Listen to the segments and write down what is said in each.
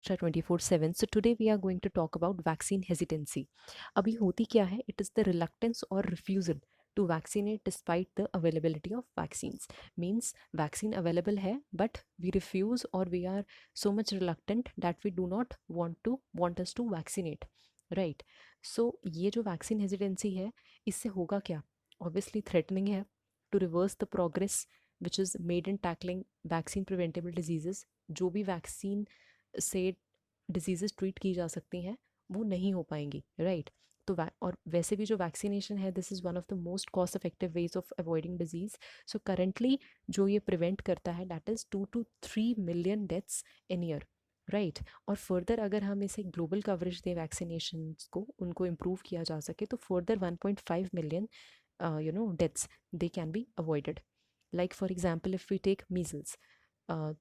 Extra 24/7. So today we are going to talk about vaccine hesitancy. अभी होती क्या है? It is the reluctance or refusal to vaccinate despite the availability of vaccines. Means vaccine available है, but we refuse or we are so much reluctant that we do not want us to vaccinate. Right. So ये जो vaccine hesitancy है, इससे होगा क्या? Obviously threatening है to reverse the progress which is made in tackling vaccine preventable diseases. जो भी vaccine से डिजीजेस ट्रीट की जा सकती हैं वो नहीं हो पाएंगी, राइट? तो और वैसे भी जो वैक्सीनेशन है, this is one of the most cost effective ways of avoiding disease. So currently जो ये प्रिवेंट करता है that is 2 to 3 million deaths in year, right? और फर्दर अगर हम इसे ग्लोबल कवरेज दें वैक्सीनेशन को, उनको इम्प्रूव किया जा सके तो further 1.5 million deaths they can be avoided. Like for example if we take measles,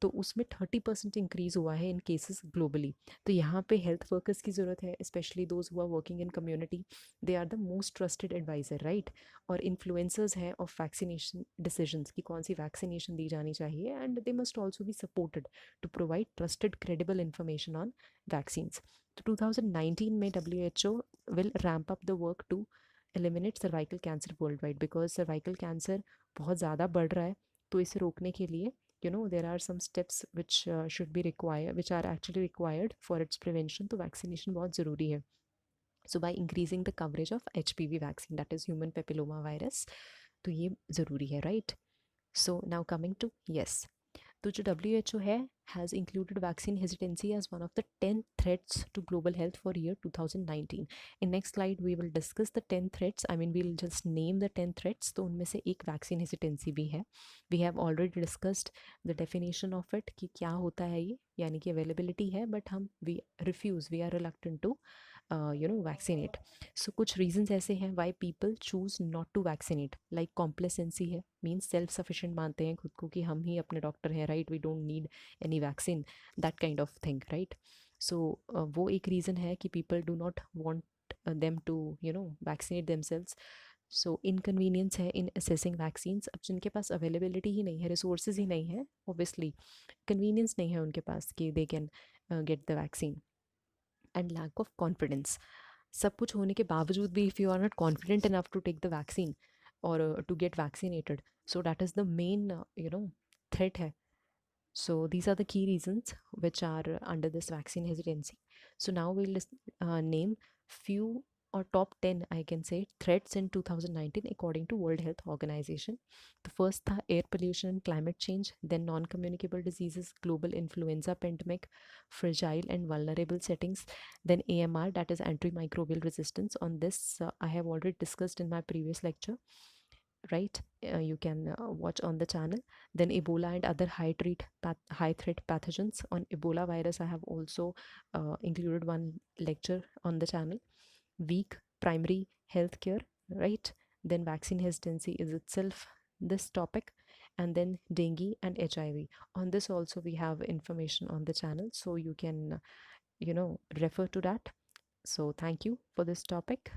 तो उसमें 30% इंक्रीज़ हुआ है इन केसेस ग्लोबली. तो यहाँ पे हेल्थ वर्कर्स की ज़रूरत है, especially those who are working in community. They are the most trusted adviser, right? और इन्फ्लुएंसर्स हैं ऑफ वैक्सीनेशन डिसीजंस की कौन सी वैक्सीनेशन दी जानी चाहिए, and they must also be supported to provide trusted credible information on vaccines. तो 2019 में WHO will ramp up the work to eliminate cervical cancer worldwide, because cervical cancer बहुत ज़्यादा बढ़ रहा है. तो इसे रोकने के लिए there are some steps which should be required, which are actually required for its prevention. तो vaccination बहुत ज़रूरी है. So by increasing the coverage of HPV vaccine, that is human papilloma virus, तो ये ज़रूरी है, right? So now coming to yes, तो जो WHO है has included vaccine hesitancy as one of the 10 threats to global health for year 2019. In next slide we will discuss the 10 threats. I mean we'll just name the 10 threats. तो उनमें से एक vaccine hesitancy भी है. We have already discussed the definition of it कि क्या होता है ये, यानी कि availability है but हम we refuse, we are reluctant to vaccinate. So कुछ reasons ऐसे हैं why people choose not to vaccinate. Like complacency है, means self sufficient मानते हैं खुद को कि हम ही अपने डॉक्टर हैं, right? We don't need any vaccine, that kind of thing, right? So वो एक reason है कि people do not want them to vaccinate themselves. So inconvenience है इन असेसिंग वैक्सीन्स. अब जिनके पास अवेलेबिलिटी ही नहीं है, रिसोर्सेज ही नहीं है, ऑब्वियसली कन्वीनियंस नहीं है उनके पास कि they can get the vaccine. And lack of confidence, सब कुछ होने के बावजूद भी if you are not confident enough to take the vaccine और to get vaccinated, so that is the main threat है. So these are the key reasons which are under this vaccine hesitancy. So now we'll name few or top 10, I can say, threats in 2019 according to World Health Organization. The first tha air pollution and climate change, then non-communicable diseases, global influenza pandemic, fragile and vulnerable settings, then AMR, that is antimicrobial resistance. On this I have already discussed in my previous lecture, right? You can watch on the channel. Then Ebola and other high threat pathogens. On Ebola virus I have also included one lecture on the channel. Weak primary health care, right? Then vaccine hesitancy is itself this topic. And then dengue and HIV, on this also we have information on the channel, so you can refer to that. So thank you for this topic.